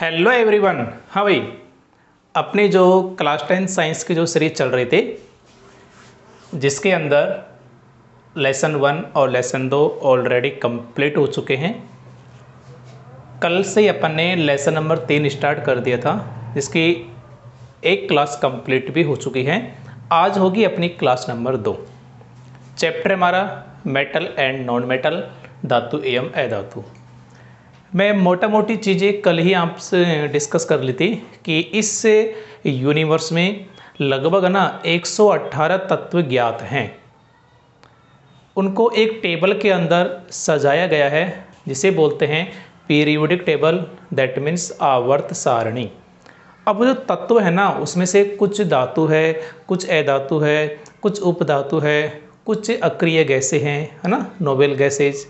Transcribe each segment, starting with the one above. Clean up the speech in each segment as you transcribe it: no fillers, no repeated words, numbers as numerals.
Hello everyone. हाँ भाई, अपनी जो क्लास 10 साइंस की जो सीरीज चल रही थी जिसके अंदर लेसन 1 और लेसन 2 ऑलरेडी कंप्लीट हो चुके हैं। कल से अपन ने लेसन नंबर 3 स्टार्ट कर दिया था जिसकी एक क्लास कंप्लीट भी हो चुकी है। आज होगी अपनी क्लास नंबर 2। चैप्टर हमारा मेटल एंड नॉन मेटल, धातु एवं अधातु। मैं मोटा मोटी चीज़ें कल ही आपसे डिस्कस कर ली थी कि इस यूनिवर्स में लगभग ना 118 तत्व ज्ञात हैं। उनको एक टेबल के अंदर सजाया गया है जिसे बोलते हैं पीरियोडिक टेबल, दैट मीन्स आवर्त सारणी। अब जो तत्व है ना उसमें से कुछ धातु है, कुछ अधातु है, कुछ उपधातु है, कुछ अक्रिय गैसें हैं, है ना, नोबेल गैसेज।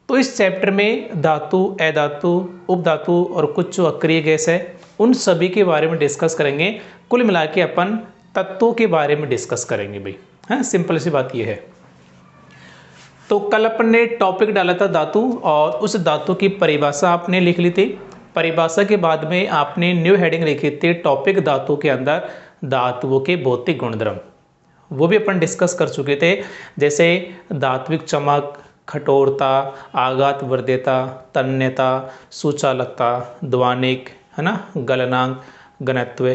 तो इस चैप्टर में धातु, अधातु, उपधातु और कुछ जो अक्रिय गैस है उन सभी के बारे में डिस्कस करेंगे। कुल मिला के अपन तत्वों के बारे में डिस्कस करेंगे भाई। हाँ, सिंपल सी बात यह है। तो कल अपन ने टॉपिक डाला था धातु और उस धातु की परिभाषा आपने लिख ली थी। परिभाषा के बाद में आपने न्यू हेडिंग लिखी थी टॉपिक धातु के अंदर धातुओं के भौतिक गुणधर्म। वो भी अपन डिस्कस कर चुके थे, जैसे धात्विक चमक, कठोरता, आघात वर्ध्यता, तन्यता, सुचालकता, ध्वनिक, है ना, गलनांक, घनत्व।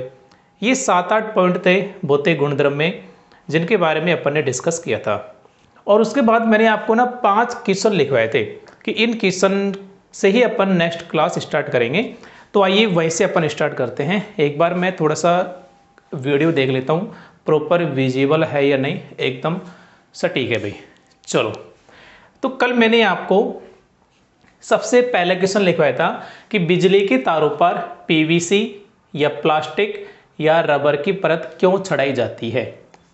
ये 7-8 पॉइंट थे भौतिक गुणधर्म में जिनके बारे में अपन ने डिस्कस किया था। और उसके बाद मैंने आपको ना 5 क्वेश्चन लिखवाए थे कि इन क्वेश्चन से ही अपन नेक्स्ट क्लास स्टार्ट करेंगे। तो आइए वहीं से अपन स्टार्ट करते हैं। एक बार मैं थोड़ा सा वीडियो देख लेता हूँ प्रॉपर विजिबल है या नहीं, एकदम सटीक है भाई। चलो, तो कल मैंने आपको सबसे पहला क्वेश्चन लिखवाया था कि बिजली के तारों पर पीवीसी या प्लास्टिक या रबर की परत क्यों चढ़ाई जाती है।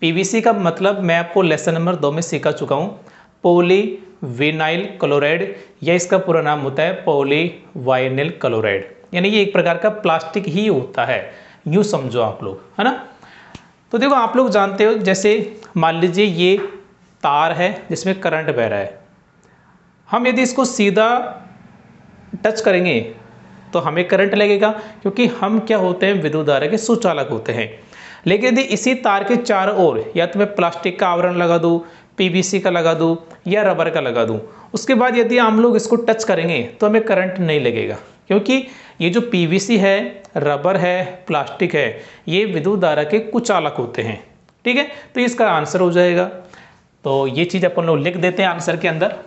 पीवीसी का मतलब मैं आपको लेसन नंबर 2 में सिखा चुका हूँ, पॉलीविनाइल क्लोराइड, या इसका पूरा नाम होता है पॉलीवाइनिल क्लोराइड। यानी ये एक प्रकार का प्लास्टिक ही होता है, यूँ समझो आप लोग, है ना। तो देखो, आप लोग जानते हो, जैसे मान लीजिए ये तार है जिसमें करंट बह रहा है। हम यदि इसको सीधा टच करेंगे तो हमें करंट लगेगा क्योंकि हम क्या होते हैं, विद्युत धारा के सुचालक होते हैं। लेकिन यदि इसी तार के चारों ओर या तो मैं प्लास्टिक का आवरण लगा दूं, पीवीसी का लगा दूं या रबर का लगा दूं, उसके बाद यदि हम लोग इसको टच करेंगे तो हमें करंट नहीं लगेगा, क्योंकि ये जो पीवीसी है, रबर है, प्लास्टिक है, ये विद्युत धारा के कुचालक होते हैं। ठीक है, तो इसका आंसर हो जाएगा। तो ये चीज अपन लोग लिख देते हैं आंसर के अंदर।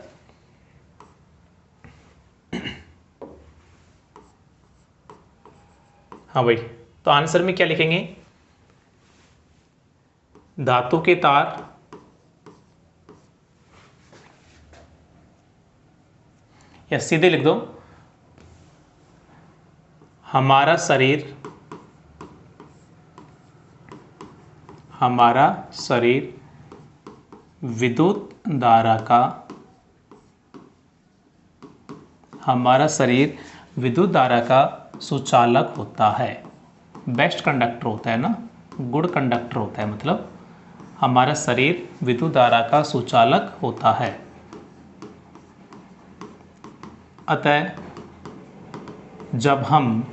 हाँ भाई, तो आंसर में क्या लिखेंगे, धातु के तार या सीधे लिख दो हमारा शरीर विद्युत धारा का सुचालक होता है। बेस्ट कंडक्टर होता है ना, गुड कंडक्टर होता है, मतलब हमारा शरीर विद्युत धारा का सुचालक होता है। अतः जब हम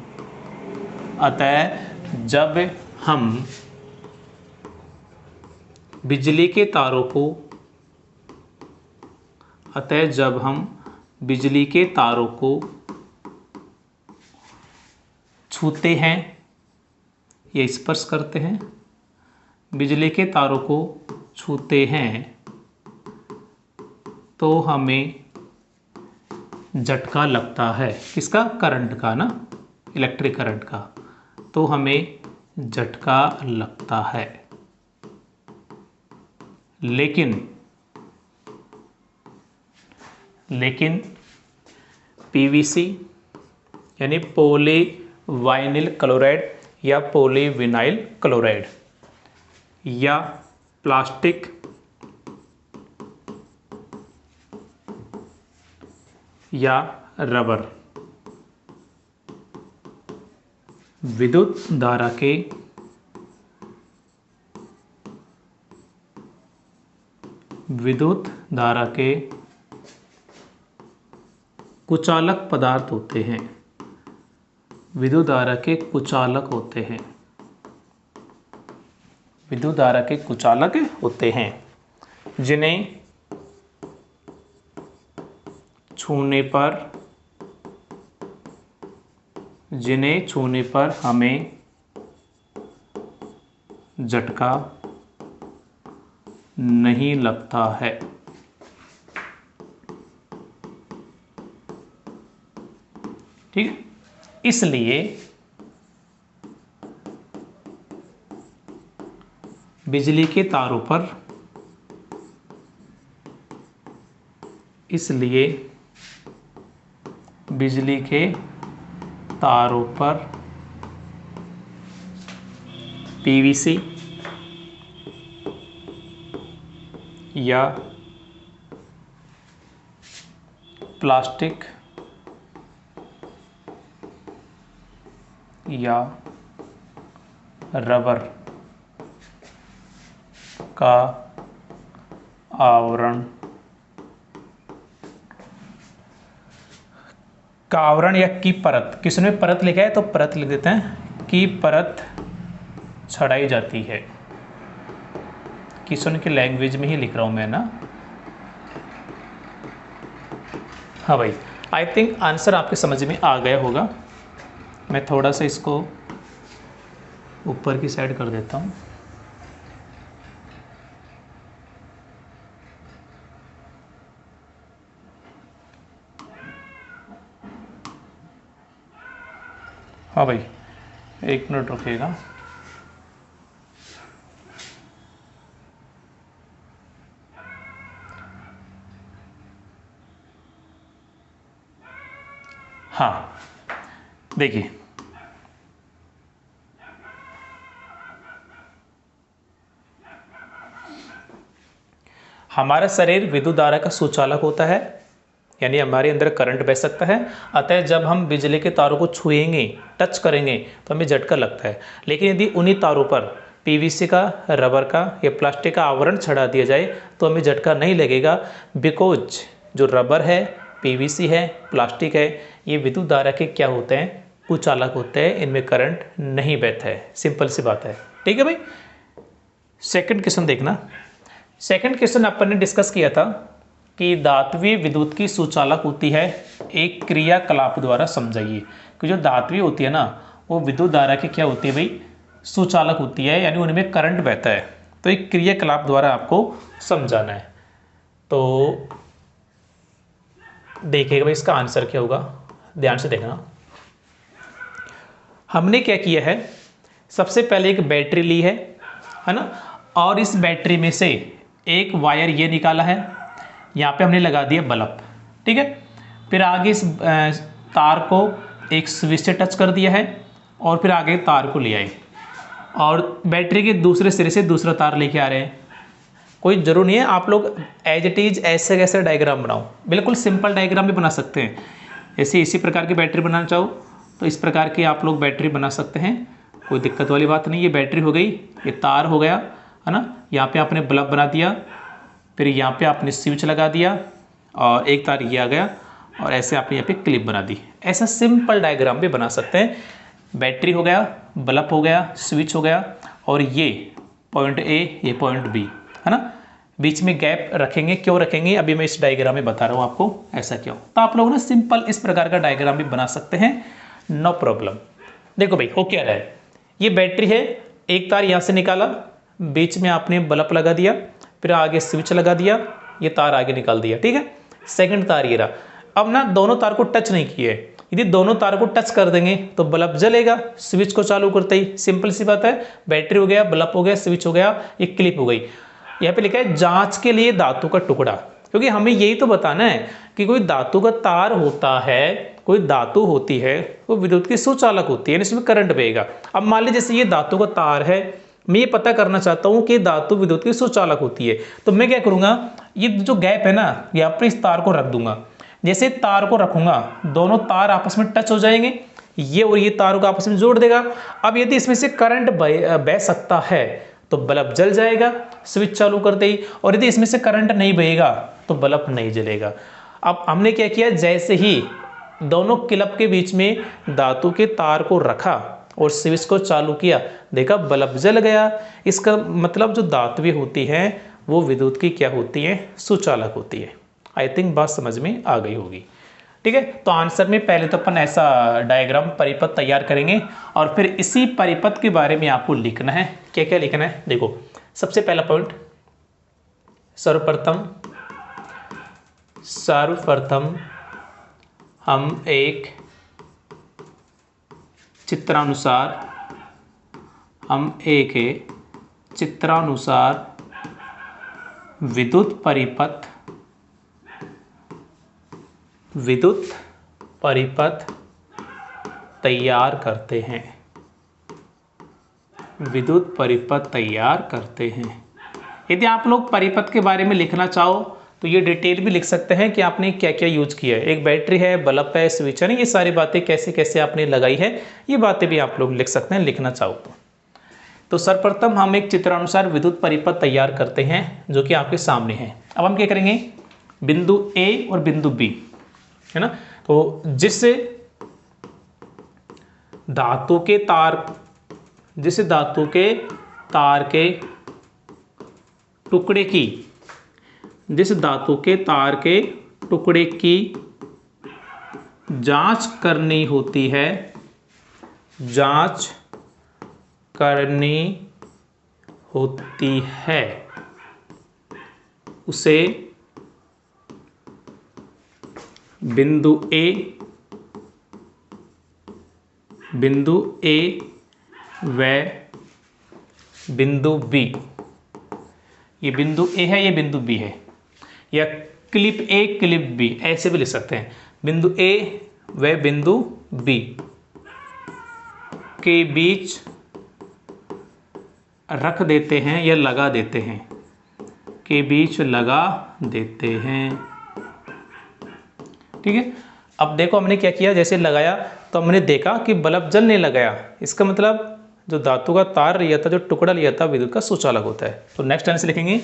बिजली के तारों को छूते हैं या स्पर्श करते हैं, बिजली के तारों को छूते हैं तो हमें झटका लगता है। किसका? करंट का ना, इलेक्ट्रिक करंट का। तो हमें झटका लगता है। लेकिन पीवीसी यानी पॉलीवाइनिल क्लोराइड या पॉलीविनाइल क्लोराइड या प्लास्टिक या रबर विद्युत धारा के कुचालक पदार्थ होते हैं। विद्युत धारा के कुचालक होते हैं, विद्युत धारा के कुचालक होते हैं जिन्हें छूने पर हमें झटका नहीं लगता है। ठीक है, इसलिए बिजली के तारों पर पीवीसी या प्लास्टिक या रबर का आवरण या की परत, किसी ने परत लिखा है तो परत लिख देते हैं, की परत छड़ाई जाती है। किसी की लैंग्वेज में ही लिख रहा हूं मैं ना। हाँ भाई, आई थिंक आंसर आपके समझ में आ गया होगा। मैं थोड़ा सा इसको ऊपर की साइड कर देता हूं। हाँ भाई, 1 मिनट रुकिएगा। हाँ देखिए, हमारा शरीर विद्युत धारा का सुचालक होता है, यानी हमारे अंदर करंट बह सकता है। अतः जब हम बिजली के तारों को छुएंगे, टच करेंगे तो हमें झटका लगता है। लेकिन यदि उन्हीं तारों पर पीवीसी का, रबर का या प्लास्टिक का आवरण चढ़ा दिया जाए तो हमें झटका नहीं लगेगा, बिकॉज जो रबर है, पीवीसी है, प्लास्टिक है, ये विद्युत धारा के क्या होते हैं, कुचालक होते हैं। इनमें करंट नहीं बहता है। सिंपल सी बात है। ठीक है भाई। सेकंड क्वेश्चन देखना। सेकंड क्वेश्चन अपन ने डिस्कस किया था कि धात्वीय विद्युत की सुचालक होती है, एक क्रियाकलाप द्वारा समझाइए। कि जो धात्वीय होती है ना, वो विद्युत धारा की क्या होती है भाई, सुचालक होती है, यानी उनमें करंट बहता है। तो एक क्रियाकलाप द्वारा आपको समझाना है। तो देखिएगा भाई इसका आंसर क्या होगा, ध्यान से देखना। हमने क्या किया है, सबसे पहले एक बैटरी ली है ना, और इस बैटरी में से एक वायर ये निकाला है, यहाँ पे हमने लगा दिया बल्ब। ठीक है, फिर आगे इस तार को एक स्विच से टच कर दिया है और फिर आगे तार को ले आए और बैटरी के दूसरे सिरे से दूसरा तार लेके आ रहे हैं। कोई जरूर नहीं है आप लोग एज इट इज ऐसे कैसे डायग्राम बनाओ, बिल्कुल सिंपल डायग्राम भी बना सकते हैं। जैसे इसी प्रकार की बैटरी बनाना चाहो तो इस प्रकार की आप लोग बैटरी बना सकते हैं, कोई दिक्कत वाली बात नहीं। ये बैटरी हो गई, ये तार हो गया है ना, यहाँ पे आपने बल्ब बना दिया, फिर यहाँ पे आपने स्विच लगा दिया और एक तार ये आ गया और ऐसे आपने यहाँ पे क्लिप बना दी। ऐसा सिंपल डायग्राम भी बना सकते हैं। बैटरी हो गया, बल्ब हो गया, स्विच हो गया और ये पॉइंट ए, ये पॉइंट बी है ना। बीच में गैप रखेंगे, क्यों रखेंगे अभी मैं इस डायग्राम में बता रहा हूँ आपको, ऐसा क्यों। तो आप लोग ना सिंपल इस प्रकार का डायग्राम भी बना सकते हैं, नो प्रॉब्लम। देखो भाई हो क्या रहा है, ये बैटरी है, एक तार यहाँ से निकाला, बीच में आपने बल्ब लगा दिया, फिर आगे स्विच लगा दिया, ये तार आगे निकाल दिया। ठीक है, सेकंड तार ये रहा। अब ना दोनों तार को टच नहीं किए, यदि दोनों तार को टच कर देंगे तो बल्ब जलेगा स्विच को चालू करते ही। सिंपल सी बात है, बैटरी हो गया, बल्ब हो गया, स्विच हो गया, ये क्लिप हो गई। यहाँ पे लिखा है जांच के लिए धातु का टुकड़ा, क्योंकि हमें यही तो बताना है कि कोई धातु का तार होता है, कोई धातु होती है, वो विद्युत की सुचालक होती है, इसमें करंट बहेगा। अब मान लीजिए जैसे ये धातु का तार है, मैं ये पता करना चाहता हूँ कि धातु विद्युत की सुचालक होती है, तो मैं क्या करूँगा, ये जो गैप है ना, यहाँ पर इस तार को रख दूंगा। जैसे तार को रखूंगा, दोनों तार आपस में टच हो जाएंगे, ये और ये तारों को आपस में जोड़ देगा। अब यदि इसमें से करंट बह सकता है तो बल्ब जल जाएगा स्विच चालू करते ही, और यदि इसमें से करंट नहीं बहेगा तो बल्ब नहीं जलेगा। अब हमने क्या किया, जैसे ही दोनों क्लिप के बीच में धातु के तार को रखा और स्विच को चालू किया, देखा बल्ब जल गया। इसका मतलब जो धातुएं होती हैं वो विद्युत की क्या होती हैं, सुचालक होती है। आई थिंक बात समझ में आ गई होगी। ठीक है, तो आंसर में पहले तो अपन ऐसा डायग्राम परिपथ तैयार करेंगे और फिर इसी परिपथ के बारे में आपको लिखना है। क्या क्या लिखना है, देखो सबसे पहला पॉइंट, सर्वप्रथम हम एक चित्रानुसार विद्युत परिपथ तैयार करते हैं। यदि आप लोग परिपथ के बारे में लिखना चाहो तो ये डिटेल भी लिख सकते हैं कि आपने क्या क्या यूज किया है। एक बैटरी है, बल्ब है, स्विच है, ये सारी बातें कैसे कैसे आपने लगाई है, ये बातें भी आप लोग लिख सकते हैं लिखना चाहो तो सर्वप्रथम हम एक चित्रानुसार विद्युत परिपथ तैयार करते हैं जो कि आपके सामने है। अब हम क्या करेंगे, बिंदु ए और बिंदु बी है ना, तो जिस धातु के तार के टुकड़े की जांच करनी होती है उसे बिंदु ए व बिंदु बी, ये बिंदु ए है, ये बिंदु बी है, या क्लिप ए क्लिप बी ऐसे भी लिख सकते हैं। बिंदु ए व बिंदु बी के बीच रख देते हैं या लगा देते हैं, ठीक है। अब देखो हमने क्या किया, जैसे लगाया तो हमने देखा कि बल्ब जल नहीं लगाया, इसका मतलब जो धातु का तार लिया था, जो टुकड़ा लिया था, विद्युत का सुचालक होता है। तो नेक्स्ट आंसर लिखेंगे।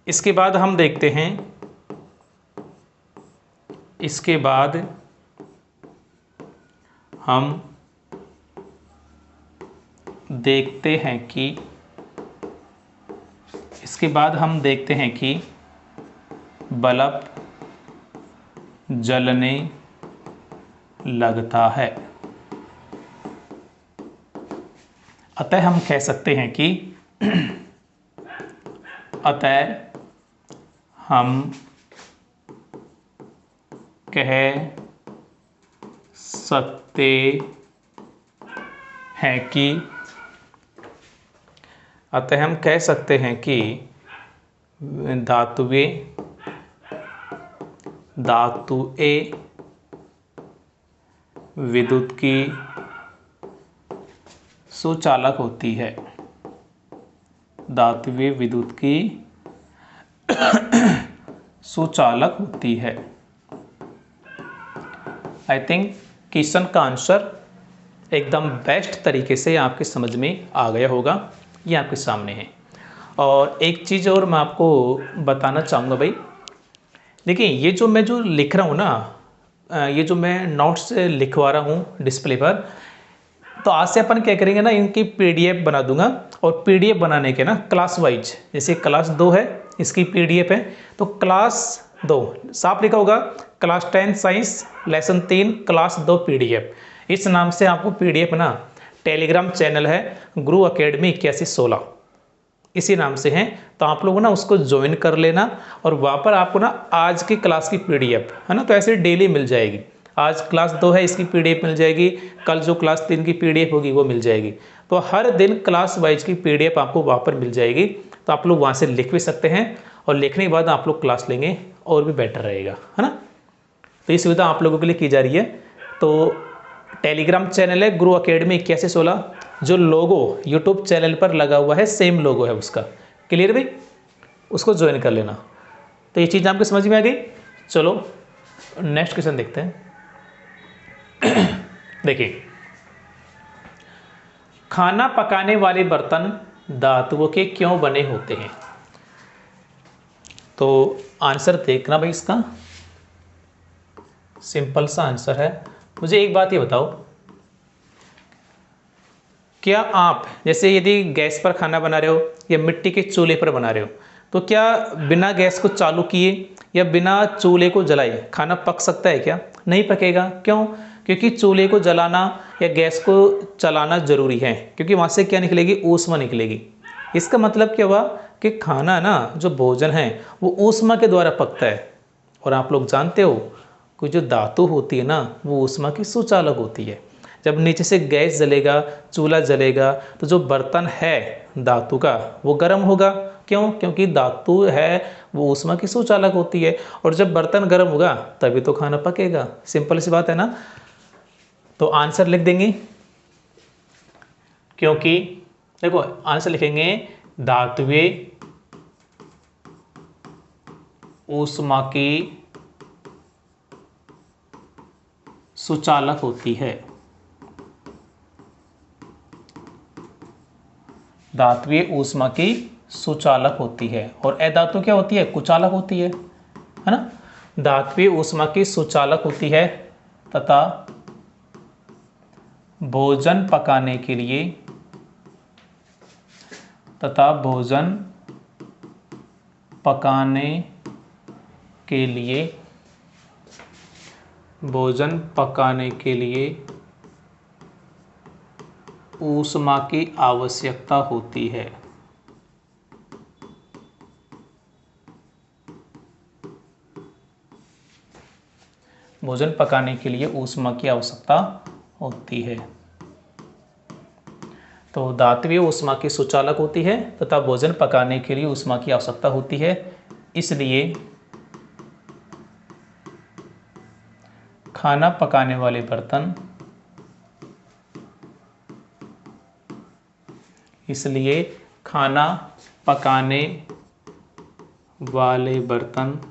इसके बाद हम देखते हैं कि बल्ब जलने लगता है। अतः हम कह सकते हैं कि धातुएं विद्युत की सुचालक होती है। आई थिंक क्वेश्चन का आंसर एकदम बेस्ट तरीके से आपके समझ में आ गया होगा, ये आपके सामने है। और एक चीज़ और मैं आपको बताना चाहूँगा भाई, देखिए ये जो मैं लिख रहा हूँ ना, ये जो मैं नोट्स लिखवा रहा हूँ डिस्प्ले पर, तो आज से अपन क्या करेंगे ना, इनकी पीडीएफ बना दूंगा। और पीडीएफ बनाने के ना क्लास वाइज, जैसे क्लास 2 है इसकी पीडीएफ है, तो क्लास 2 साफ लिखा होगा, class 10 science lesson 3 class 2 PDF, इस नाम से आपको पीडीएफ ना टेलीग्राम चैनल है गुरु अकेडमी 8116, इसी नाम से हैं। तो आप लोग ना उसको ज्वाइन कर लेना और वहाँ पर आपको ना आज की क्लास की पीडीएफ है ना, तो ऐसे डेली मिल जाएगी। आज क्लास 2 है इसकी पीडीएफ मिल जाएगी, कल जो क्लास 3 की पीडीएफ होगी वो मिल जाएगी। तो हर दिन क्लास वाइज की पीडीएफ आपको वहाँ पर मिल जाएगी, तो आप लोग वहाँ से लिख भी सकते हैं और लिखने के बाद आप लोग क्लास लेंगे और भी बेटर रहेगा, है ना। तो ये सुविधा आप लोगों के लिए की जा रही है। तो टेलीग्राम चैनल है गुरु अकेडमी 8116, जो लोगो यूट्यूब चैनल पर लगा हुआ है सेम लोगो है उसका, क्लियर भाई, उसको ज्वाइन कर लेना। तो ये चीज़ आपको समझ में आ गई। चलो नेक्स्ट क्वेश्चन देखते हैं। देखिए, खाना पकाने वाले बर्तन धातुओं के क्यों बने होते हैं? तो आंसर देखना भाई इसका। सिंपल सा आंसर है। मुझे एक बात ये बताओ, क्या आप जैसे यदि गैस पर खाना बना रहे हो या मिट्टी के चूल्हे पर बना रहे हो, तो क्या बिना गैस को चालू किए या बिना चूल्हे को जलाए खाना पक सकता है क्या? नहीं पकेगा। क्यों? क्योंकि चूल्हे को जलाना या गैस को चलाना ज़रूरी है, क्योंकि वहाँ से क्या निकलेगी? ऊष्मा निकलेगी। इसका मतलब क्या हुआ कि खाना ना, जो भोजन है वो ऊष्मा के द्वारा पकता है। और आप लोग जानते हो कि जो धातु होती है ना, वो ऊष्मा की सुचालक होती है। जब नीचे से गैस जलेगा, चूल्हा जलेगा, तो जो बर्तन है धातु का वो गर्म होगा। क्यों? क्योंकि धातु है वो ऊष्मा की सुचालक होती है, और जब बर्तन गर्म होगा तभी तो खाना पकेगा। सिंपल सी बात है ना। तो आंसर लिख देंगे, क्योंकि देखो आंसर लिखेंगे धातुएं ऊष्मा की सुचालक होती है। धातुएं ऊष्मा की सुचालक होती है, और अधातु क्या होती है? कुचालक होती है ना। धातुएं ऊष्मा की सुचालक होती है तथा भोजन पकाने के लिए ऊष्मा की आवश्यकता होती है। भोजन पकाने के लिए ऊष्मा की आवश्यकता होती है। तो धातुएं ऊष्मा की सुचालक होती है तथा भोजन पकाने के लिए ऊष्मा की आवश्यकता होती है। इसलिए खाना पकाने वाले बर्तन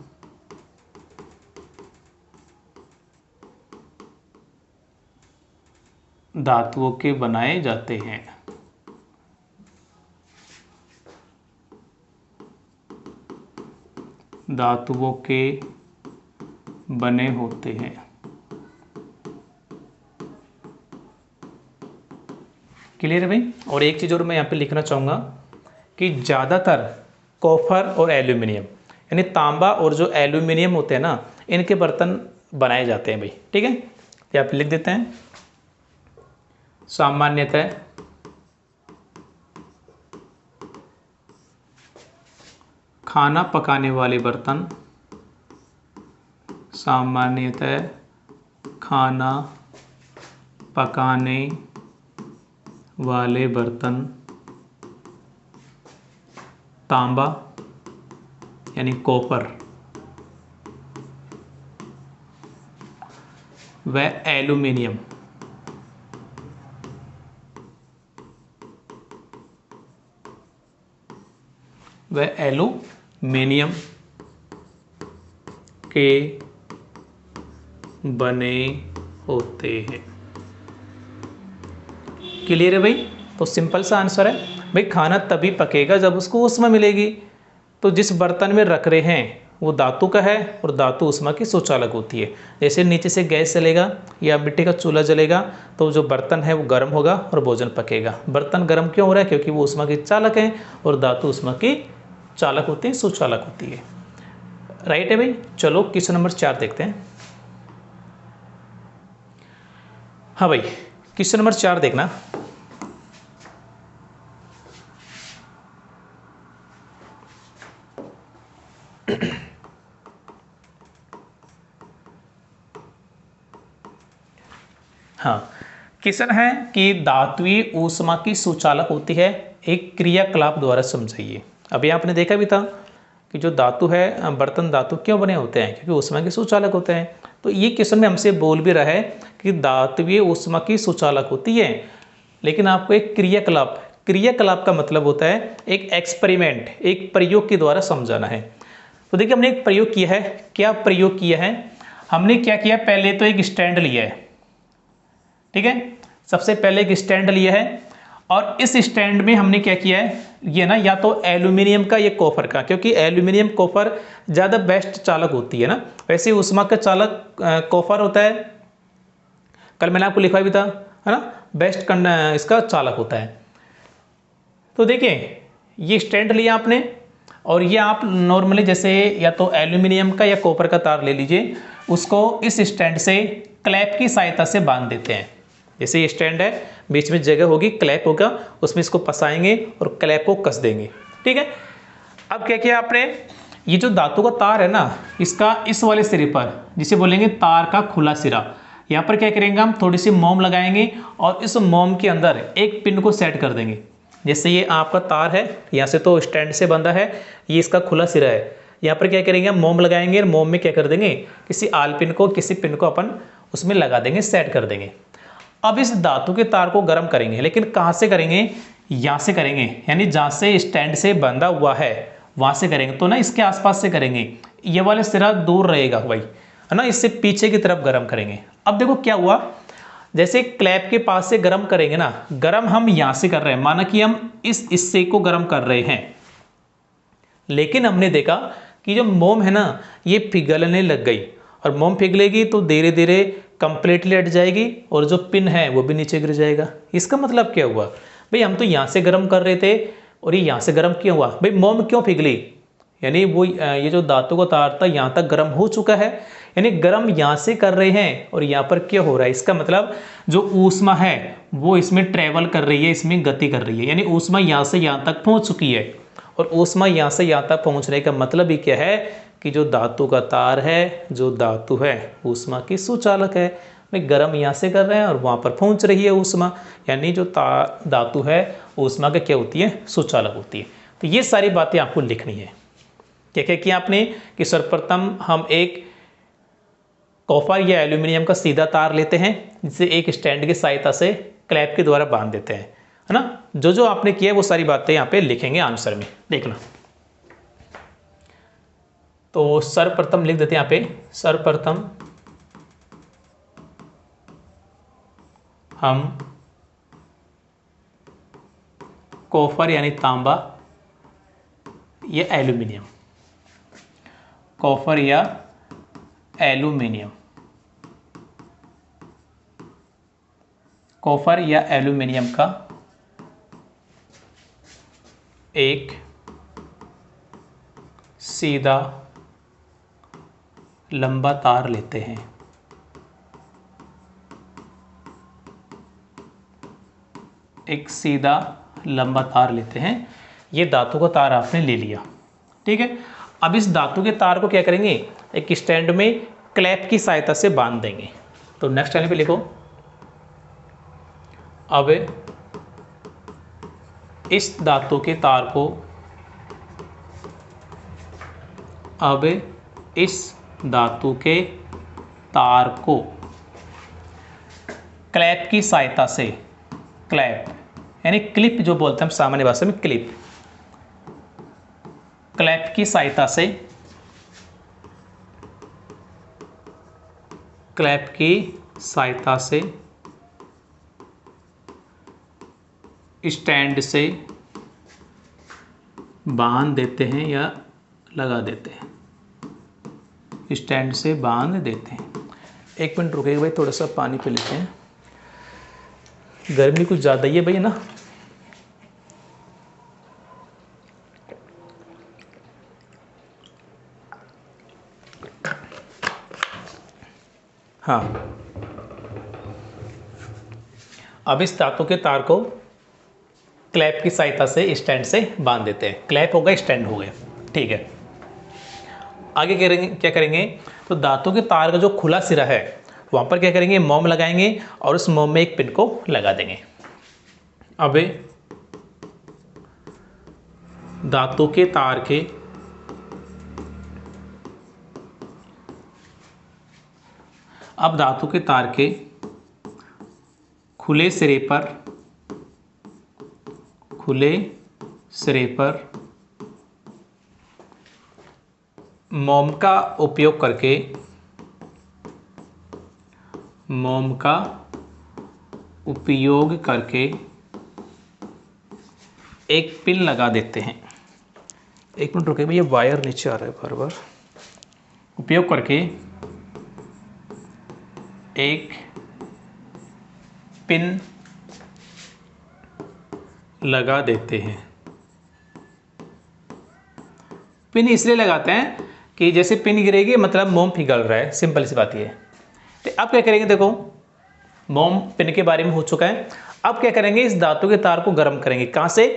धातुओं के बनाए जाते हैं। धातुओं के बने होते हैं। क्लियर है भाई? और एक चीज़ और मैं यहाँ पे लिखना चाहूँगा कि ज़्यादातर कॉपर और एल्यूमिनियम, यानी तांबा और जो एल्यूमिनियम होते हैं ना, इनके बर्तन बनाए जाते हैं भाई। ठीक है, यहाँ पे लिख देते हैं। सामान्यतः खाना पकाने वाले बर्तन तांबा यानी कॉपर व एल्यूमिनियम के बने होते हैं। क्लियर है भाई? तो सिंपल सा आंसर है भाई, खाना तभी पकेगा जब उसको ऊष्मा मिलेगी। तो जिस बर्तन में रख रहे हैं वो धातु का है, और धातु ऊष्मा की सुचालक होती है। जैसे नीचे से गैस जलेगा या मिट्टी का चूल्हा जलेगा तो जो बर्तन है वो गर्म होगा और भोजन पकेगा। बर्तन गर्म क्यों हो रहा है? क्योंकि वो ऊष्मा की चालक है, और धातु ऊष्मा की चालक होती है, सुचालक होती है। राइट है भाई? चलो क्वेश्चन नंबर 4 देखते हैं। हाँ भाई, क्वेश्चन नंबर 4 देखना। हाँ, क्वेश्चन है कि धात्विक ऊष्मा की सुचालक होती है, एक क्रियाकलाप द्वारा समझाइए। अभी आपने देखा भी था कि जो धातु है, बर्तन धातु क्यों बने होते हैं? क्योंकि ऊष्मा के सुचालक होते हैं। तो ये क्वेश्चन में हमसे बोल भी रहा है कि धात्विक ऊष्मा की सुचालक होती है, लेकिन आपको एक क्रियाकलाप का मतलब होता है एक एक्सपेरिमेंट, एक प्रयोग के द्वारा समझाना है। तो देखिए हमने एक प्रयोग किया है। क्या प्रयोग किया है? हमने क्या किया? पहले तो एक स्टैंड लिया है। ठीक है, सबसे पहले एक स्टैंड लिया है और इस स्टैंड में हमने क्या किया है, ये ना या तो एल्यूमिनियम का या कॉपर का, क्योंकि एल्यूमिनियम कॉपर ज़्यादा बेस्ट चालक होती है ना। वैसे ऊष्मा का चालक कॉपर होता है, कल मैंने आपको लिखा भी था, है ना, बेस्ट इसका चालक होता है। तो देखिए ये स्टैंड लिया आपने, और ये आप नॉर्मली जैसे या तो एल्यूमिनियम का या कॉपर का तार ले लीजिए, उसको इस स्टैंड से क्लैप की सहायता से बांध देते हैं। जैसे ये स्टैंड है, बीच में जगह होगी, क्लैप होगा, उसमें इसको फंसाएंगे और क्लैप को कस देंगे। ठीक है, अब क्या किया आपने, ये जो धातु का तार है ना, इसका इस वाले सिरे पर, जिसे बोलेंगे तार का खुला सिरा, यहाँ पर क्या करेंगे हम, थोड़ी सी मोम लगाएंगे और इस मोम के अंदर एक पिन को सेट कर देंगे। जैसे ये आपका तार है, यहाँ से तो स्टैंड से बंधा है, ये इसका खुला सिरा है, यहाँ पर क्या करेंगे हम, मोम लगाएंगे और मोम में क्या कर देंगे, किसी आल पिन को, किसी पिन को अपन उसमें लगा देंगे, सेट कर देंगे। अब इस धातु के तार को गर्म करेंगे, लेकिन कहाँ से करेंगे, यहाँ से करेंगे, यानी जहाँ से स्टैंड से बंधा हुआ है वहाँ से करेंगे। तो ना इसके आसपास से करेंगे, ये वाले सिरा दूर रहेगा भाई, है ना, इससे पीछे की तरफ गर्म करेंगे। अब देखो क्या हुआ, जैसे क्लैप के पास से गर्म करेंगे ना, गर्म हम यहाँ से कर रहे हैं, माना कि हम इस हिस्से को गर्म कर रहे हैं, लेकिन हमने देखा कि जो मोम है ना, ये पिघलने लग गई, और मोम पिघलेगी तो धीरे धीरे कंप्लीटली हट जाएगी, और जो पिन है वो भी नीचे गिर जाएगा। इसका मतलब क्या हुआ भाई, हम तो यहाँ से गर्म कर रहे थे और ये यहाँ से गर्म क्यों हुआ भाई, मोम क्यों पिघली, यानी वो ये जो धातु का तार था यहाँ तक गर्म हो चुका है, यानी गर्म यहाँ से कर रहे हैं और यहाँ पर क्या हो रहा है, इसका मतलब जो ऊष्मा है वो इसमें ट्रेवल कर रही है, इसमें गति कर रही है, यानी ऊष्मा यहाँ से यहाँ तक पहुँच चुकी है। और ऊष्मा यहाँ से यहाँ तक पहुँचने का मतलब ही क्या है कि जो धातु का तार है, जो धातु है, ऊष्मा की सुचालक है। भाई गर्म यहाँ से कर रहे हैं और वहाँ पर पहुँच रही है ऊष्मा, यानी जो धातु है ऊष्मा का क्या होती है, सुचालक होती है। तो ये सारी बातें आपको लिखनी है। क्या क्या किया आपने कि सर्वप्रथम हम एक कॉपर या एल्यूमिनियम का सीधा तार लेते हैं, जिसे एक स्टैंड की सहायता से क्लैप के द्वारा बांध देते हैं, है ना। जो जो आपने किया वो सारी बातें यहाँ पे लिखेंगे आंसर में, देखना। तो सर्वप्रथम लिख देते हैं यहाँ पे, सर्वप्रथम हम कॉपर यानी तांबा या एल्यूमिनियम, कॉपर या एल्यूमिनियम, कॉपर या एल्यूमिनियम का एक सीधा लंबा तार लेते हैं, एक सीधा लंबा तार लेते हैं। ये धातु का तार आपने ले लिया, ठीक है। अब इस धातु के तार को क्या करेंगे, एक स्टैंड में क्लैप की सहायता से बांध देंगे। तो नेक्स्ट लाइन पे लिखो, अब इस धातु के तार को, अब इस धातु के तार को क्लैप की सहायता से, क्लैप यानी क्लिप जो बोलते हैं हम सामान्य भाषा में, क्लिप, क्लैप की सहायता से, क्लैप की सहायता से स्टैंड से बांध देते हैं या लगा देते हैं, स्टैंड से बांध देते हैं। एक मिनट रुकेगा भाई, थोड़ा सा पानी पी लेते हैं, गर्मी कुछ ज़्यादा ही है भाई, है ना। हाँ, अब इस धातु के तार को क्लैप की सहायता से स्टैंड से बांध देते हैं। क्लैप हो गया, स्टैंड हो गया, ठीक है। आगे करेंगे, क्या करेंगे, तो धातु के तार का जो खुला सिरा है वहाँ पर क्या करेंगे, मोम लगाएंगे और उस मोम में एक पिन को लगा देंगे। अब धातु के तार के खुले सिरे पर मोम का उपयोग करके एक पिन लगा देते हैं। एक मिनट रुके, ये वायर नीचे आ रहा है बार बार। उपयोग करके एक पिन लगा देते हैं। पिन इसलिए लगाते हैं कि जैसे पिन गिरेगी मतलब मोम पिघल रहा है, सिंपल सी बात ये है। तो अब क्या करेंगे, देखो मोम पिन के बारे में हो चुका है। अब क्या करेंगे, इस धातु के तार को गर्म करेंगे। कहाँ से?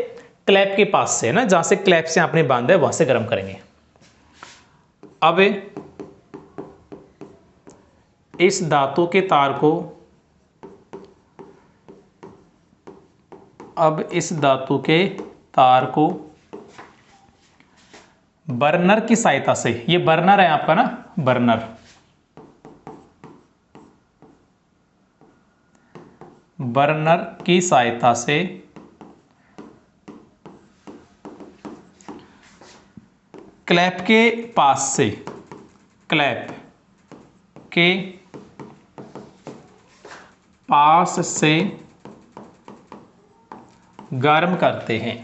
क्लैप के पास से, है ना, जहाँ से क्लैप से आपने बांधा है वहाँ से गर्म करेंगे। अब इस धातु के तार को, अब इस धातु के तार को बर्नर की सहायता से, ये बर्नर है आपका ना, बर्नर, बर्नर की सहायता से क्लैप के पास से, क्लैप के पास से गर्म करते हैं।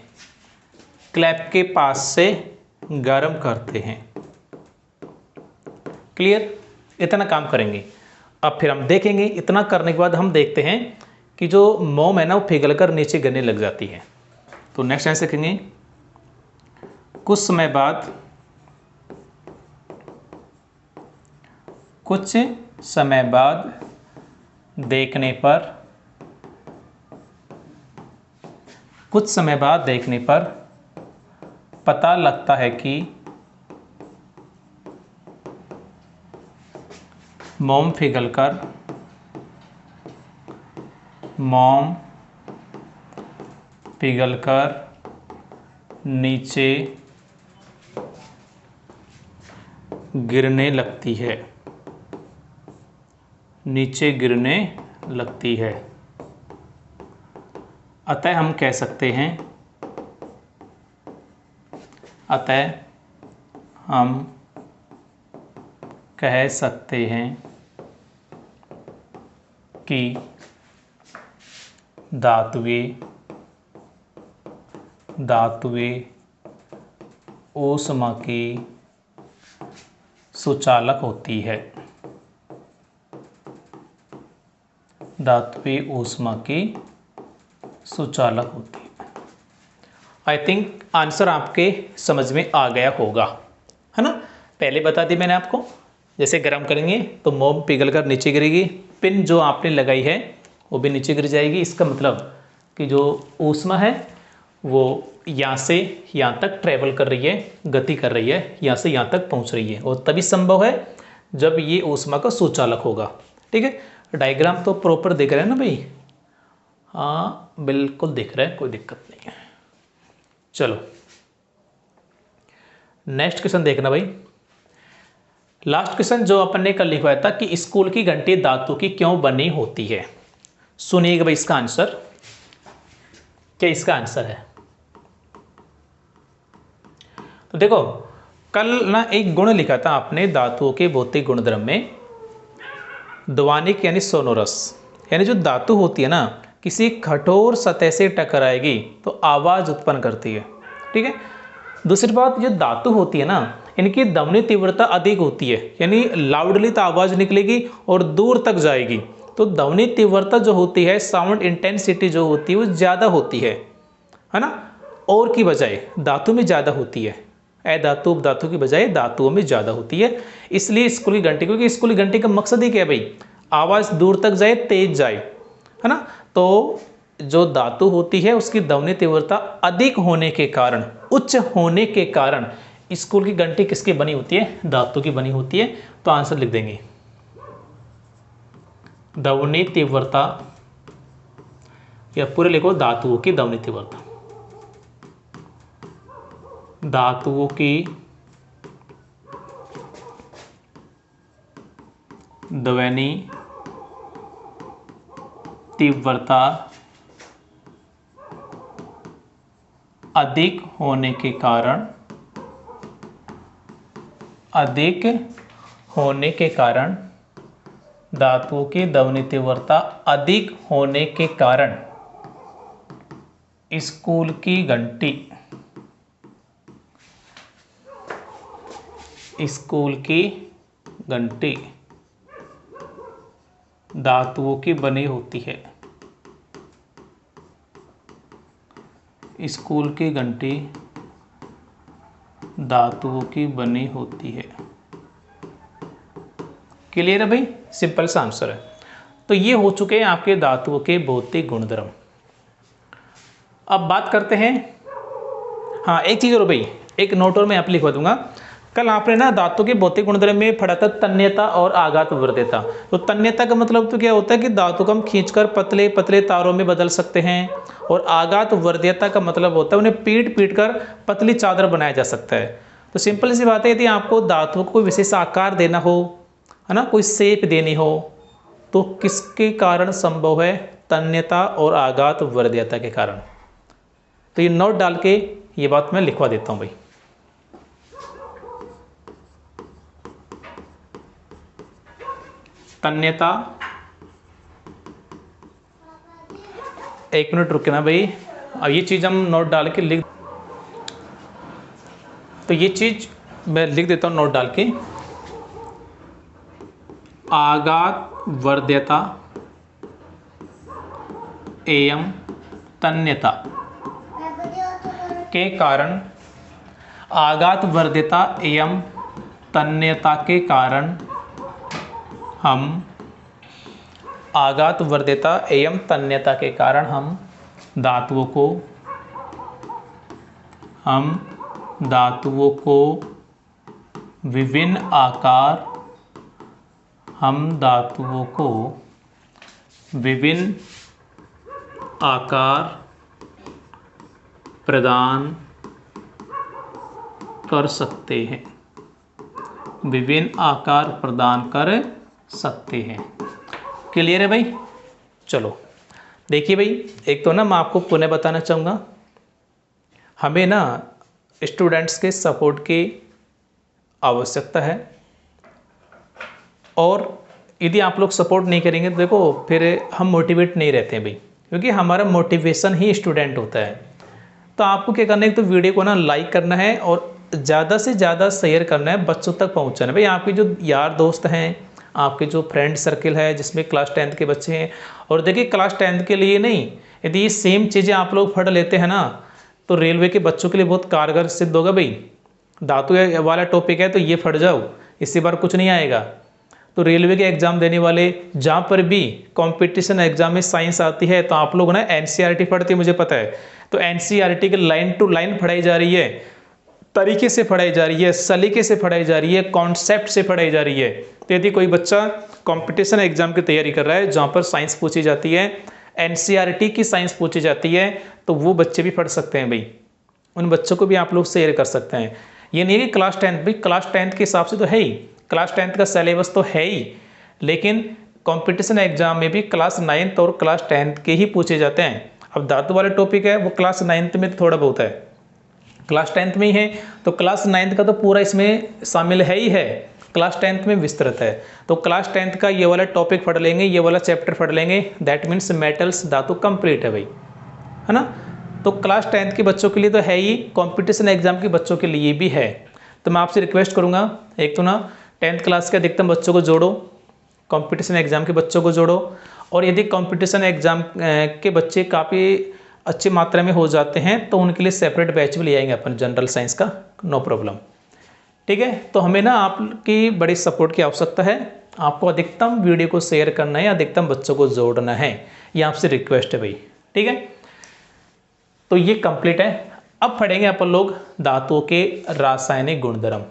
क्लैप के पास से गर्म करते हैं। क्लियर? इतना काम करेंगे। अब फिर हम देखेंगे, इतना करने के बाद हम देखते हैं कि जो मोम है ना वो पिघलकर नीचे गिरने लग जाती है। तो नेक्स्ट आंसर देखेंगे, कुछ समय बाद, कुछ समय बाद देखने पर, कुछ समय बाद देखने पर पता लगता है कि मोम पिघलकर, मोम पिघलकर नीचे गिरने लगती है, नीचे गिरने लगती है। अतः हम कह सकते हैं, अतः हम कह सकते हैं कि धातुएं ऊष्मा की सुचालक होती है। धातुएं ऊष्मा की सुचालक होती है। आई थिंक आंसर आपके समझ में आ गया होगा, है ना। पहले बता दी मैंने आपको, जैसे गर्म करेंगे तो मोम पिघलकर नीचे गिरेगी, पिन जो आपने लगाई है वो भी नीचे गिर जाएगी। इसका मतलब कि जो ऊष्मा है वो यहाँ से यहाँ तक ट्रेवल कर रही है, गति कर रही है, यहाँ से यहाँ तक पहुँच रही है, और तभी संभव है जब ये ऊष्मा का सुचालक होगा। ठीक है, डायग्राम तो प्रॉपर दिख रहा है ना भाई? हाँ बिल्कुल दिख रहा है, कोई दिक्कत नहीं है। चलो नेक्स्ट क्वेश्चन देखना भाई। लास्ट क्वेश्चन जो अपन ने कल लिखवाया था कि स्कूल की घंटी धातु की क्यों बनी होती है। सुनिएगा भाई इसका आंसर, क्या इसका आंसर है। तो देखो कल ना एक गुण लिखा था आपने धातुओं के भौतिक गुणधर्म में, ध्वनिक यानी सोनोरस, यानी जो धातु होती है ना किसी कठोर सतह से टकराएगी तो आवाज उत्पन्न करती है। ठीक है, दूसरी बात जो धातु होती है ना इनकी ध्वनि तीव्रता अधिक होती है, यानी लाउडली तो आवाज निकलेगी और दूर तक जाएगी। तो ध्वनि तीव्रता जो होती है, साउंड इंटेंसिटी जो होती है वो ज़्यादा होती है ना, और की बजाय धातु में ज़्यादा होती है। अधातु उपधातु की बजाय धातुओं में ज़्यादा होती है। इसलिए स्कूल की घंटी, क्योंकि स्कूल की घंटी का मकसद ही क्या है भाई, आवाज़ दूर तक जाए, तेज जाए, है ना। तो जो धातु होती है उसकी ध्वनि तीव्रता अधिक होने के कारण, उच्च होने के कारण स्कूल की घंटी किसकी बनी होती है, धातु की बनी होती है। तो आंसर लिख देंगे ध्वनि तीव्रता, या पूरे लिखो धातुओं की ध्वनि तीव्रता, धातुओं की ध्वनि तीव्रता अधिक होने के कारण, अधिक होने के कारण, धातुओं की ध्वनि तीव्रता अधिक होने के कारण स्कूल की घंटी, स्कूल की घंटी धातुओं की बनी होती है। स्कूल की घंटी धातुओं की बनी होती है। क्लियर है भाई, सिंपल सा आंसर है। तो ये हो चुके हैं आपके धातुओं के भौतिक गुणधर्म। अब बात करते हैं, हाँ एक चीज़ और भाई, एक नोट और मैं आप लिखवा दूंगा। कल आपने ना धातु के भौतिक गुणधर्म में पढ़ा था तन्यता और आघात वर्ध्यता। तो तन्यता का मतलब तो क्या होता है कि धातु को हम खींचकर पतले पतले तारों में बदल सकते हैं, और आघात वर्ध्यता का मतलब होता है उन्हें पीट पीट कर पतली चादर बनाया जा सकता है। तो सिंपल सी बात है, यदि आपको धातु को कोई विशेष आकार देना हो, है ना, कोई शेप देनी हो, तो किसके कारण संभव है? तन्यता और आघात वर्ध्यता के कारण। तो ये नोट डाल के ये बात मैं लिखवा देता हूं भाई। तन्यता, एक मिनट रुके ना भाई, अब ये चीज़ हम नोट डाल के लिख, तो ये चीज़ मैं लिख देता हूँ नोट डाल के। आघात वर्ध्यता एवं तन्यता के कारण, आघात वर्ध्यता एवं तन्यता के कारण हम, आघात वर्ध्यता एवं तन्यता के कारण हम धातुओं को, विभिन्न आकार, हम धातुओं को विभिन्न आकार प्रदान कर सकते हैं, विभिन्न आकार प्रदान कर सकते हैं। क्लियर है भाई? चलो देखिए भाई, एक तो ना मैं आपको पुनः बताना चाहूँगा, हमें ना स्टूडेंट्स के सपोर्ट की आवश्यकता है, और यदि आप लोग सपोर्ट नहीं करेंगे तो देखो फिर हम मोटिवेट नहीं रहते हैं भाई, क्योंकि हमारा मोटिवेशन ही स्टूडेंट होता है। तो आपको क्या करना है, तो वीडियो को ना लाइक करना है और ज़्यादा से ज़्यादा शेयर करना है, बच्चों तक पहुँचाना है भाई। आपके जो यार दोस्त हैं, आपके जो फ्रेंड सर्किल है जिसमें क्लास 10th के बच्चे हैं, और देखिए क्लास 10th के लिए नहीं, यदि ये सेम चीज़ें आप लोग पढ़ लेते हैं ना, तो रेलवे के बच्चों के लिए बहुत कारगर सिद्ध होगा भाई। धातु वाला टॉपिक है तो ये पढ़ जाओ, इससे बार कुछ नहीं आएगा। तो रेलवे के एग्ज़ाम देने वाले, जहाँ पर भी कंपटीशन एग्जाम में साइंस आती है, तो आप लोग ना एनसीईआरटी पढ़ते हैं, मुझे पता है। तो एनसीईआरटी की लाइन टू लाइन पढ़ाई जा रही है, तरीके से पढ़ाई जा रही है, सलीके से पढ़ाई जा रही है, कॉन्सेप्ट से पढ़ाई जा रही है। तो यदि कोई बच्चा कंपटीशन एग्जाम की तैयारी कर रहा है जहाँ पर साइंस पूछी जाती है, एनसीईआरटी की साइंस पूछी जाती है, तो वो बच्चे भी पढ़ सकते हैं भाई। उन बच्चों को भी आप लोग शेयर कर सकते हैं। ये नहीं कि क्लास 10th, भाई क्लास 10th के हिसाब से तो है ही, क्लास 10th का सिलेबस तो है ही, लेकिन कंपटीशन एग्जाम में भी क्लास 9th और क्लास 10th के ही पूछे जाते हैं। अब धातु वाला टॉपिक है वो क्लास 9th में तो थोड़ा बहुत है, क्लास 10th में ही है, तो क्लास 9th का तो पूरा इसमें शामिल है ही है, क्लास 10th में विस्तृत है। तो क्लास 10th का ये वाला टॉपिक पढ़ लेंगे, ये वाला चैप्टर पढ़ लेंगे, दैट मीन्स मेटल्स धातु कंप्लीट है भाई, है ना। तो क्लास 10th के बच्चों के लिए तो है ही, कंपटीशन एग्जाम के बच्चों के लिए भी है। तो मैं आपसे रिक्वेस्ट करूँगा, एक तो ना 10th क्लास के अधिकतम बच्चों को जोड़ो, कंपटीशन एग्जाम के बच्चों को जोड़ो, और यदि कंपटीशन एग्जाम के बच्चे काफ़ी अच्छी मात्रा में हो जाते हैं तो उनके लिए सेपरेट बैच भी ले आएंगे अपन जनरल साइंस का, नो प्रॉब्लम। ठीक है, तो हमें ना आपकी बड़ी सपोर्ट की आवश्यकता है, आपको अधिकतम वीडियो को शेयर करना है, अधिकतम बच्चों को जोड़ना है, ये आपसे रिक्वेस्ट है भाई। ठीक है, तो ये कंप्लीट है। अब पढ़ेंगे अपन लोग धातुओं के रासायनिक गुणधर्म।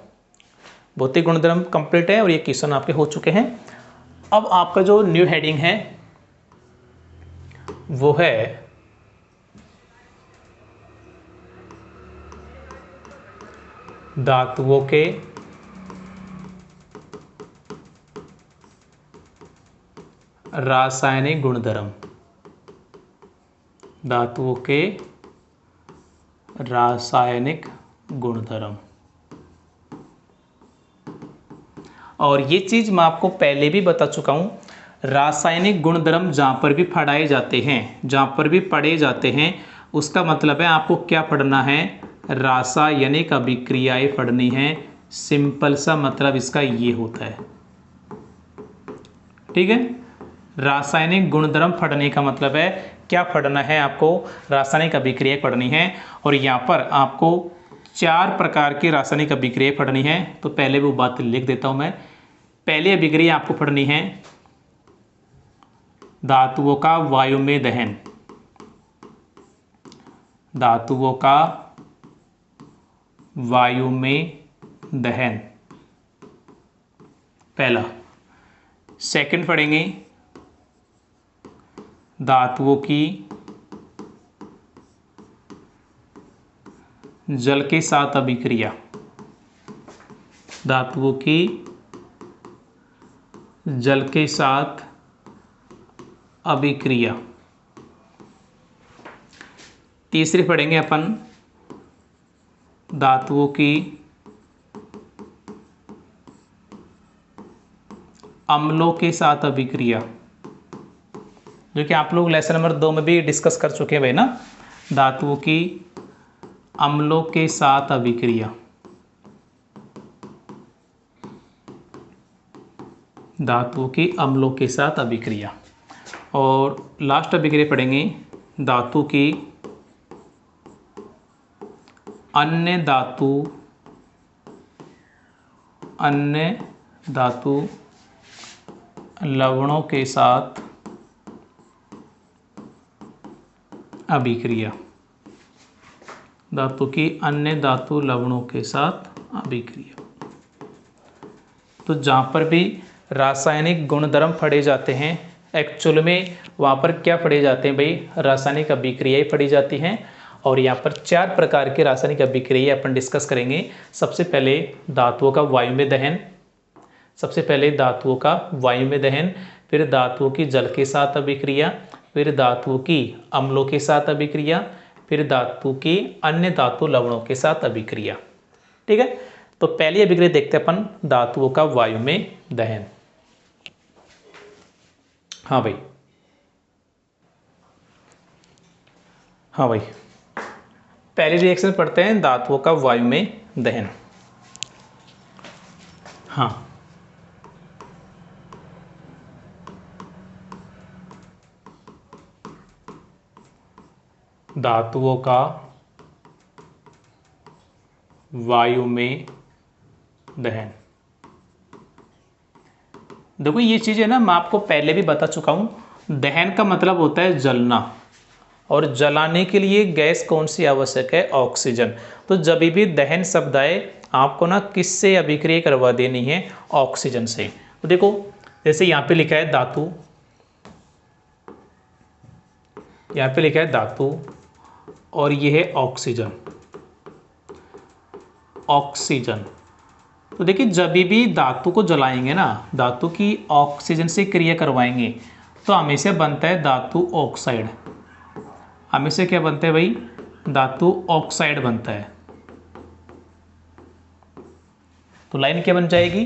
भौतिक गुणधर्म कंप्लीट है और ये क्वेश्चन आपके हो चुके हैं। अब आपका जो न्यू हेडिंग है वो है धातुओं के रासायनिक गुणधर्म। धातुओं के रासायनिक गुणधर्म। और ये चीज़ मैं आपको पहले भी बता चुका हूँ, रासायनिक गुणधर्म जहाँ पर भी पढ़ाए जाते हैं, जहाँ पर भी पढ़े जाते हैं, उसका मतलब है आपको क्या पढ़ना है, रासायनिक अभिक्रियाएं पढ़नी है। सिंपल सा मतलब इसका ये होता है, ठीक है। रासायनिक गुणधर्म पढ़ने का मतलब है क्या पढ़ना है आपको, रासायनिक अभिक्रिया पढ़नी है। और यहाँ पर आपको 4 प्रकार की रासायनिक अभिक्रिया पढ़नी है। तो पहले वो बात लिख देता हूँ मैं। पहली अभिक्रिया आपको पढ़नी है धातुओं का वायु में दहन। धातुओं का वायु में दहन पहला। सेकंड पढ़ेंगे धातुओं की जल के साथ अभिक्रिया। धातुओं की जल के साथ अभिक्रिया। तीसरी पढ़ेंगे अपन धातुओं की अम्लों के साथ अभिक्रिया, जो कि आप लोग लेसन नंबर 2 में भी डिस्कस कर चुके हैं भाई ना। धातुओं की अम्लों के साथ अभिक्रिया। धातुओं की अम्लों के साथ अभिक्रिया। और लास्ट अभिक्रिया पढ़ेंगे धातु की अन्य धातु लवणों के साथ अभिक्रिया। धातु की अन्य धातु लवणों के साथ अभिक्रिया। तो जहाँ पर भी रासायनिक गुणधर्म पढ़े जाते हैं, एक्चुअल में वहाँ पर क्या पढ़े जाते हैं भाई, रासायनिक अभिक्रियाएं पढ़ी जाती हैं। और यहाँ पर 4 प्रकार के रासायनिक अभिक्रियाएं अपन डिस्कस करेंगे। सबसे पहले धातुओं का वायु में दहन, फिर धातुओं की जल के साथ अभिक्रिया, फिर धातुओं की अम्लों के साथ अभिक्रिया, फिर धातु की अन्य धातु लवणों के साथ अभिक्रिया, ठीक है। तो पहली अभिक्रिया देखते हैं अपन, धातुओं का वायु में दहन। हाँ भाई, पहली रिएक्शन पढ़ते हैं धातुओं का वायु में दहन। हाँ, धातुओं का वायु में दहन। देखो ये चीज़ है ना, मैं आपको पहले भी बता चुका हूँ। दहन का मतलब होता है जलना, और जलाने के लिए गैस कौन सी आवश्यक है, ऑक्सीजन। तो जब भी दहन शब्द आए आपको ना किससे अभिक्रिया करवा देनी है, ऑक्सीजन से। तो देखो जैसे यहाँ पे लिखा है धातु, यहाँ पे लिखा है धातु और ये है ऑक्सीजन। तो देखिए जब भी धातु को जलाएंगे ना, धातु की ऑक्सीजन से क्रिया करवाएंगे तो हमेशा बनता है धातु ऑक्साइड। हमेशा क्या बनता है भाई, धातु ऑक्साइड बनता है। तो लाइन क्या बन जाएगी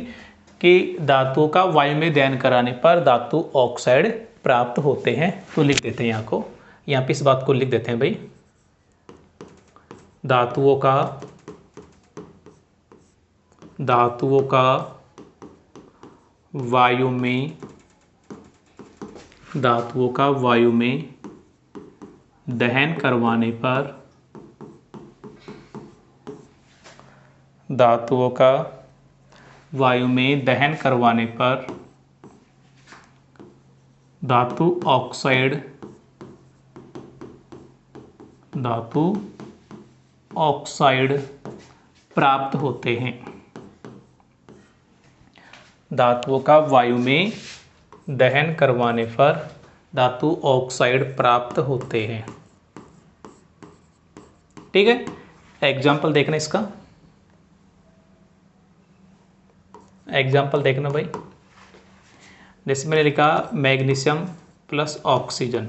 कि धातुओं का वायु में दहन कराने पर धातु ऑक्साइड प्राप्त होते हैं। तो लिख देते हैं यहाँ पे इस बात को लिख देते हैं भाई, धातुओं का वायु में दहन करवाने पर, धातुओं का वायु में दहन करवाने पर धातु ऑक्साइड प्राप्त होते हैं। धातुओं का वायु में दहन करवाने पर धातु ऑक्साइड प्राप्त होते हैं, ठीक है। एग्जाम्पल देखना इसका, एग्जाम्पल देखना भाई। जैसे मैंने लिखा मैग्नीशियम प्लस ऑक्सीजन,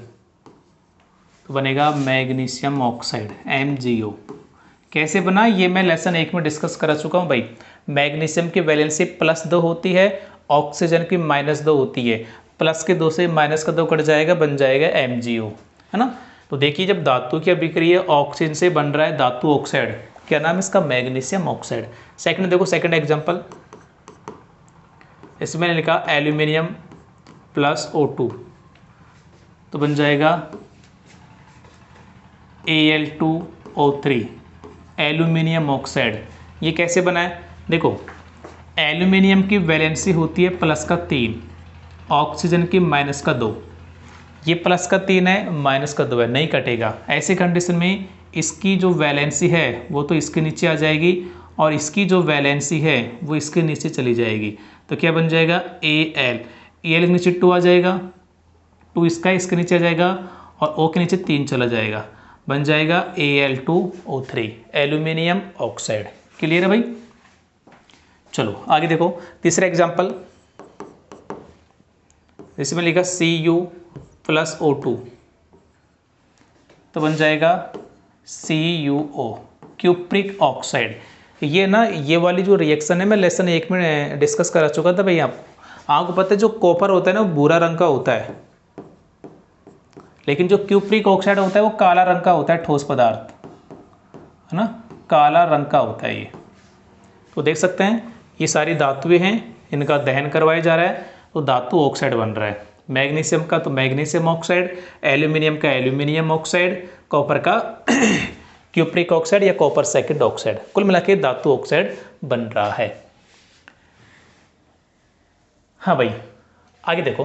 तो बनेगा मैग्नीशियम ऑक्साइड MgO। कैसे बना ये मैं लेसन 1 में डिस्कस करा चुका हूँ भाई। मैग्नीशियम की वैलेंसी +2 होती है, ऑक्सीजन की -2 होती है। प्लस के 2 से -2 कट जाएगा, बन जाएगा MgO, है ना। तो देखिए जब धातु की अभिक्रिया ऑक्सीजन से बन रहा है धातु ऑक्साइड, क्या नाम है इसका? Magnesium oxide. सेकंड देखो, सेकंड एग्जांपल, इसमें मैंने लिखा एल्यूमिनियम प्लस O2, तो बन जाएगा Al2O3, एल्यूमिनियम ऑक्साइड। ये कैसे बना है? देखो, एल्यूमिनियम की वैलेंसी होती है प्लस का 3, ऑक्सीजन की माइनस का 2। ये प्लस का 3 है, माइनस का 2 है, नहीं कटेगा। ऐसे कंडीशन में इसकी जो वैलेंसी है वो तो इसके नीचे आ जाएगी और इसकी जो वैलेंसी है वो इसके नीचे चली जाएगी। तो क्या बन जाएगा? Al, Al के नीचे 2 आ जाएगा, 2 इसके नीचे आ जाएगा और O के नीचे 3 चला जाएगा, बन जाएगा Al2O3, एल्यूमिनियम ऑक्साइड। क्लियर है भाई? चलो आगे देखो, तीसरा एग्जाम्पल, इसमें लिखा Cu प्लस O2, तो बन जाएगा CuO, क्यूप्रिक ऑक्साइड। ये ना, ये वाली जो रिएक्शन है मैं लेसन 1 में डिस्कस करा चुका था भाई। आपको पता है जो कॉपर होता है ना वो भूरा रंग का होता है, लेकिन जो क्यूप्रिक ऑक्साइड होता है वो काला रंग का होता है, ठोस पदार्थ है ना, काला रंग का होता है ये। तो देख सकते हैं ये सारी धातुएं हैं, इनका दहन करवाया जा रहा है तो धातु ऑक्साइड बन रहा है। मैग्नीशियम का तो मैग्नीशियम ऑक्साइड, एल्यूमिनियम का एल्यूमिनियम ऑक्साइड, कॉपर का क्यूप्रिक ऑक्साइड या कॉपर सेकंड ऑक्साइड, कुल मिला के धातु ऑक्साइड बन रहा है। हाँ भाई, आगे देखो,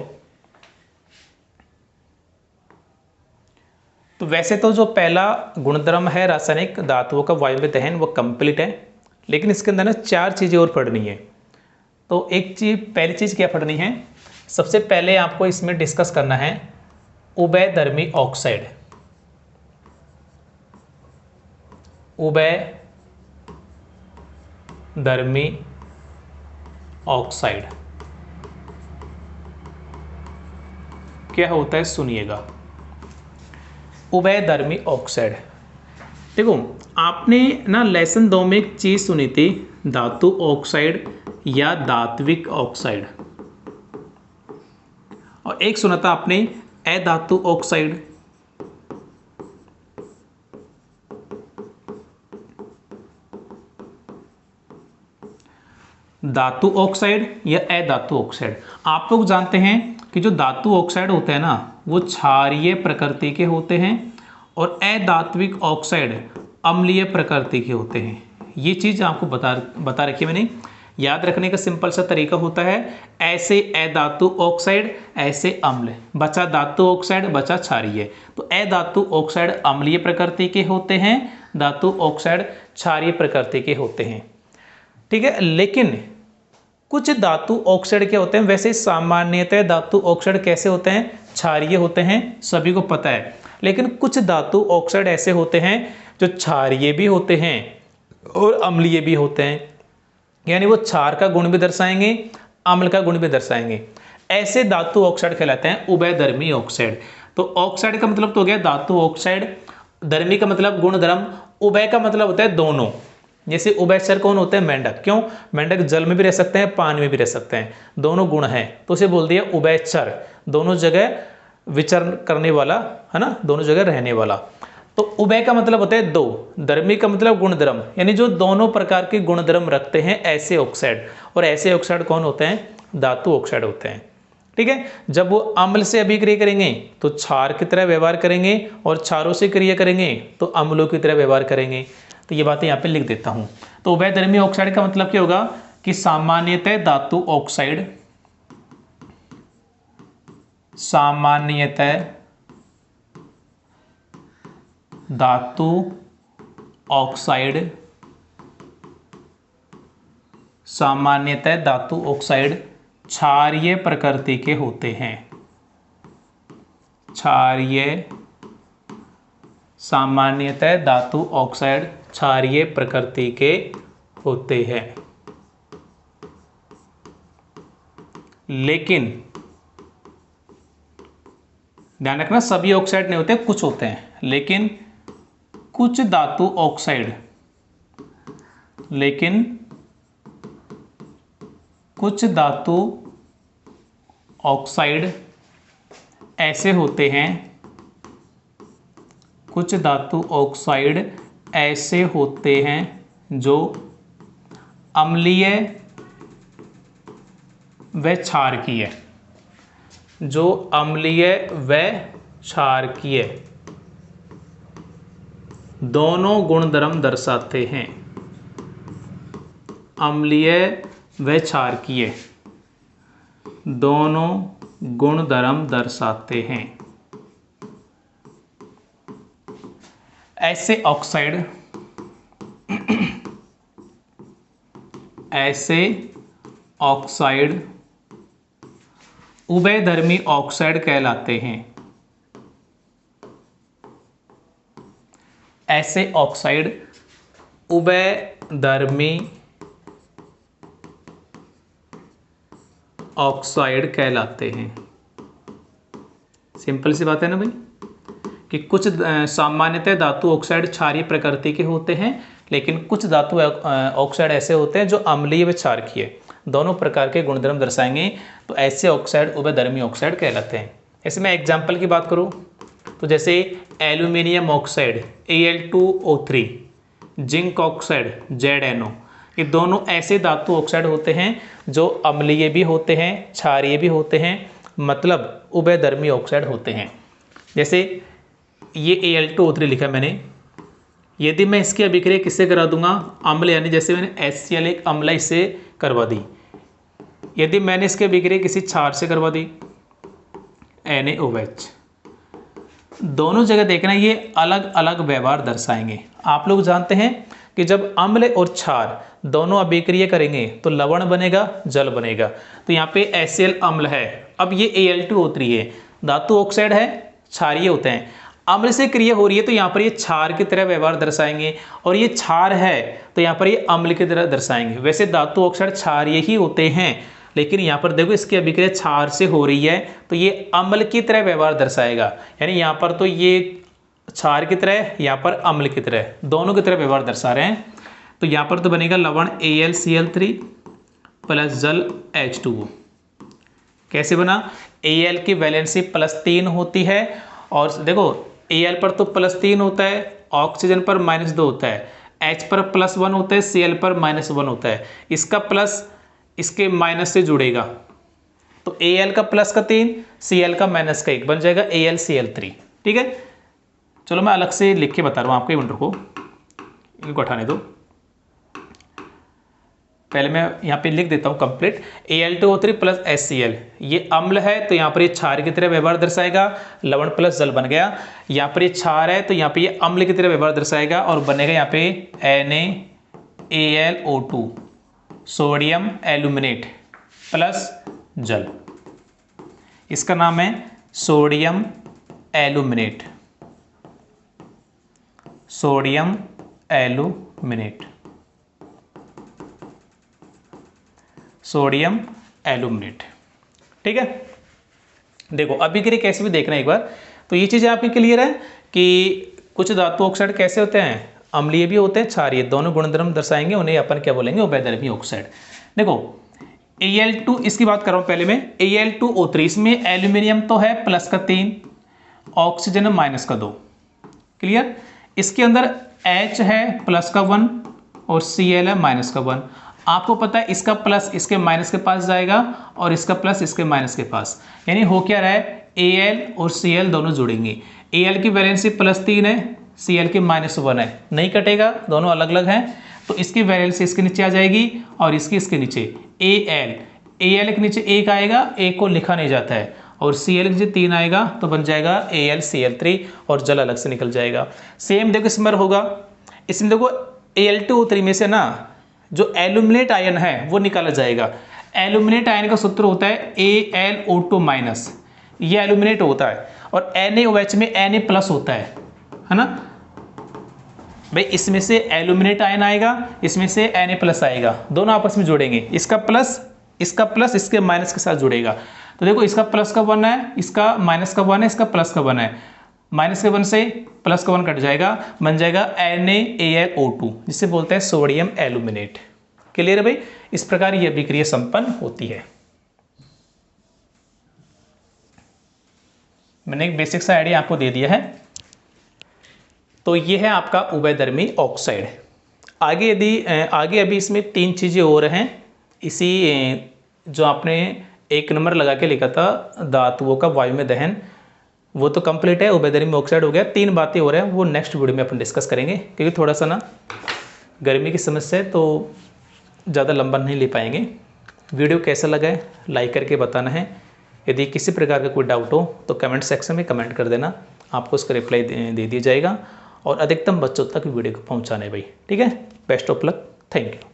तो वैसे तो जो पहला गुणधर्म है रासायनिक धातुओं का वायु में दहन वो कंप्लीट है, लेकिन इसके अंदर ना 4 चीज़ें और पढ़नी है। तो एक चीज, पहली चीज़ क्या पढ़नी है? सबसे पहले आपको इसमें डिस्कस करना है उभयधर्मी ऑक्साइड। उभयधर्मी ऑक्साइड क्या होता है सुनिएगा। उभयधर्मी ऑक्साइड, देखो आपने ना लेसन 2 में एक चीज सुनी थी, धातु ऑक्साइड या धात्विक ऑक्साइड, और एक सुना था आपने अधातु ऑक्साइड। धातु ऑक्साइड या अधातु ऑक्साइड। आप लोग जानते हैं कि जो धातु ऑक्साइड होते हैं ना वो क्षारीय प्रकृति के होते हैं और अधात्विक ऑक्साइड अम्लीय प्रकृति के होते हैं। ये चीज़ आपको बता रखी है मैंने। याद रखने का सिंपल सा तरीका होता है, ऐसे अधातु ऑक्साइड, ऐसे अम्ल, बचा धातु ऑक्साइड, बचा क्षारीय। तो अधातु ऑक्साइड अम्लीय प्रकृति के होते हैं, धातु ऑक्साइड क्षारीय प्रकृति के होते हैं। ठीक है, लेकिन कुछ धातु ऑक्साइड क्या होते हैं? वैसे सामान्यतः धातु ऑक्साइड कैसे होते हैं? क्षारीय होते हैं, सभी को पता है। लेकिन कुछ धातु ऑक्साइड ऐसे होते हैं जो क्षारीय भी होते हैं और अम्लीय भी होते हैं, यानी वो क्षार का गुण भी दर्शाएंगे, अम्ल का गुण भी दर्शाएंगे। ऐसे धातु ऑक्साइड कहलाते हैं उभयधर्मी ऑक्साइड। तो ऑक्साइड का मतलब तो हो गया धातु ऑक्साइड, धर्मी का मतलब गुणधर्म, उभय का मतलब होता है दोनों। जैसे उभयचर कौन होते हैं? मेंढक। क्यों? मेंढक जल में भी रह सकते हैं, पानी में भी रह सकते हैं, दोनों गुण हैं, तो उसे बोल दिया उभयचर, दोनों जगह विचरण करने वाला है ना, दोनों जगह रहने वाला। तो उभय का मतलब होता है दो, धर्मी का मतलब गुणधर्म, यानी जो दोनों प्रकार के गुणधर्म रखते हैं ऐसे ऑक्साइड। और ऐसे ऑक्साइड कौन होते हैं? धातु ऑक्साइड होते हैं। ठीक है, जब वो अम्ल से अभिक्रिया करेंगे तो क्षार की तरह व्यवहार करेंगे और क्षारों से क्रिया करेंगे तो अम्लों की तरह व्यवहार करेंगे। तो ये बातें यहाँ पे लिख देता हूँ। तो उभयधर्मी ऑक्साइड का मतलब क्या होगा कि सामान्यतः धातु ऑक्साइड, सामान्यतः धातु ऑक्साइड, सामान्यतः धातु ऑक्साइड क्षारीय प्रकृति के होते हैं। क्षारीय, सामान्यतः धातु ऑक्साइड क्षारीय प्रकृति के होते हैं, लेकिन ध्यान रखना सभी ऑक्साइड नहीं होते, कुछ होते हैं। लेकिन कुछ धातु ऑक्साइड, लेकिन कुछ धातु ऑक्साइड ऐसे होते हैं कुछ धातु ऑक्साइड ऐसे होते हैं जो अम्लीय व क्षारकीय, जो अम्लीय व क्षारकीय दोनों गुणधर्म दर्शाते हैं। अम्लीय व क्षारकीय दोनों गुणधर्म दर्शाते हैं। ऐसे ऑक्साइड उभयधर्मी ऑक्साइड कहलाते हैं। ऐसे ऑक्साइड उभयधर्मी ऑक्साइड कहलाते हैं। सिंपल सी बात है ना भाई, कि कुछ सामान्यतः धातु ऑक्साइड क्षारीय प्रकृति के होते हैं, लेकिन कुछ धातु ऑक्साइड ऐसे होते हैं जो अम्लीय व क्षारकीय दोनों प्रकार के गुणधर्म दर्शाएंगे, तो ऐसे ऑक्साइड उभयधर्मी ऑक्साइड कहलाते हैं। ऐसे मैं एग्जाम्पल की बात करूँ तो जैसे aluminium oxide Al2O3, zinc oxide ZnO, ये दोनों ऐसे धातु ऑक्साइड होते हैं जो अम्लीय भी होते हैं, क्षारीय भी होते हैं, मतलब उभयधर्मी ऑक्साइड होते हैं। जैसे ये Al2O3 लिखा मैंने, यदि मैं इसकी अभिक्रिया किससे करा दूंगा, अम्ल, यानी जैसे मैंने HCl एक अम्ल इससे करवा दी, यदि मैंने इसकी अभिक्रिया किसी क्षार से करवा दी NaOH, दोनों जगह देखना ये अलग अलग व्यवहार दर्शाएंगे। आप लोग जानते हैं कि जब अम्ल और क्षार दोनों अभिक्रिया करेंगे तो लवण बनेगा, जल बनेगा। तो यहाँ पे HCl अम्ल है, अब ये Al2O3 है, धातु ऑक्साइड है, क्षारीय होते हैं, अम्ल से क्रिया हो रही है तो यहाँ पर ये क्षार की तरह व्यवहार दर्शाएंगे, और ये क्षार है तो यहाँ पर ये अम्ल की तरह दर्शाएंगे। वैसे धातु ऑक्साइड क्षारीय ही होते हैं, लेकिन यहाँ पर देखो इसकी अभिक्रिया क्षार से हो रही है तो ये अम्ल की तरह व्यवहार दर्शाएगा, यानी यहाँ पर तो ये क्षार की तरह, यहाँ पर अम्ल की तरह, दोनों की तरह व्यवहार दर्शा रहे हैं। तो यहाँ पर तो बनेगा लवण AlCl3 प्लस जल H2O। कैसे बना, Al की वैलेंसी +3 होती है, और देखो Al पर तो +3 होता है, ऑक्सीजन पर -2 होता है, H पर +1 होता है, Cl पर -1 होता है, इसका प्लस इसके माइनस से जुड़ेगा, तो Al का प्लस का 3, Cl का माइनस का 1 बन जाएगा AlCl3। ठीक है, चलो मैं अलग से लिख के बता रहा हूँ आपको, इवेंटर को, इनको हटाने दो, पहले मैं यहाँ पे लिख देता हूँ कंप्लीट। Al2O3 प्लस HCl, ये अम्ल है तो यहाँ पर ये क्षार की तरह व्यवहार दर्शाएगा, लवण प्लस जल बन गया। यहाँ पर ये क्षार है तो यहाँ पे ये अम्ल की तरह व्यवहार दर्शाएगा, और बनेगा यहाँ पे NaAlO2, सोडियम एल्यूमिनेट प्लस जल, इसका नाम है sodium aluminate, sodium aluminate, sodium aluminate. ठीक है, देखो अभिक्रिया कैसे भी देखना एक बार, तो ये चीज़ें आपकी क्लियर है कि कुछ धातु ऑक्साइड कैसे होते हैं, अम्लीय भी होते हैं, क्षारीय, दोनों गुणधर्म दर्शाएंगे, उन्हें अपन क्या बोलेंगे, उभयधर्मी ऑक्साइड। देखो Al2 इसकी बात कर रहा हूँ पहले मैं, Al2O3, इसमें एल्यूमिनियम तो है +3, ऑक्सीजन -2, क्लियर। इसके अंदर H है +1 और Cl है -1। आपको पता है इसका प्लस इसके माइनस के पास जाएगा और इसका प्लस इसके माइनस के पास, यानी हो क्या रहा है, Al और Cl दोनों जुड़ेंगे। Al की वैलेंसी +3 है, Cl की -1 है, नहीं कटेगा, दोनों अलग अलग हैं, तो इसकी वैलेंसी इसके नीचे आ जाएगी और इसकी इसके नीचे। Al के नीचे 1 आएगा, 1 को लिखा नहीं जाता है, और Cl के नीचे 3 आएगा तो बन जाएगा AlCl3, और जल अलग से निकल जाएगा। सेम देखो इसमें होगा, इसमें देखो Al2O3 में से ना जो एल्यूमिनेट आयन है वो निकाला जाएगा। एल्यूमिनेट आयन का सूत्र होता है AlO2-, ये एल्यूमिनेट होता है, और NaOH में Na+ होता है ना भाई, इसमें से एल्यूमिनेट आयन आएगा, इसमें से Na+ आएगा, दोनों आपस में जुड़ेंगे, इसका प्लस इसके माइनस के साथ जुड़ेगा। तो देखो इसका प्लस का 1 है, इसका माइनस का 1 है, इसका प्लस का 1 है, माइनस के 1 से प्लस का 1 कट जाएगा, बन जाएगा NaAlO2, जिसे बोलते हैं सोडियम एल्यूमिनेट। क्लियर है भाई, इस प्रकार यह अभिक्रिया संपन्न होती है। मैंने एक बेसिक सा आइडिया आपको दे दिया है। तो ये है आपका उभयधर्मी ऑक्साइड। आगे अभी इसमें 3 चीज़ें और हैं। इसी जो आपने 1 नंबर लगा के लिखा था धातुओं का वायु में दहन, वो तो कंप्लीट है, उभयधर्मी ऑक्साइड हो गया। 3 बातें हो रहे हैं, वो नेक्स्ट वीडियो में अपन डिस्कस करेंगे, क्योंकि थोड़ा सा ना गर्मी की समस्या है तो ज़्यादा लंबा नहीं ले पाएंगे। वीडियो कैसा लगा है लाइक करके बताना है। यदि किसी प्रकार का कोई डाउट हो तो कमेंट सेक्शन में कमेंट कर देना, आपको उसका रिप्लाई दे दिया जाएगा। और अधिकतम बच्चों तक वीडियो को पहुंचाने भाई, ठीक है। Best of luck, thank you.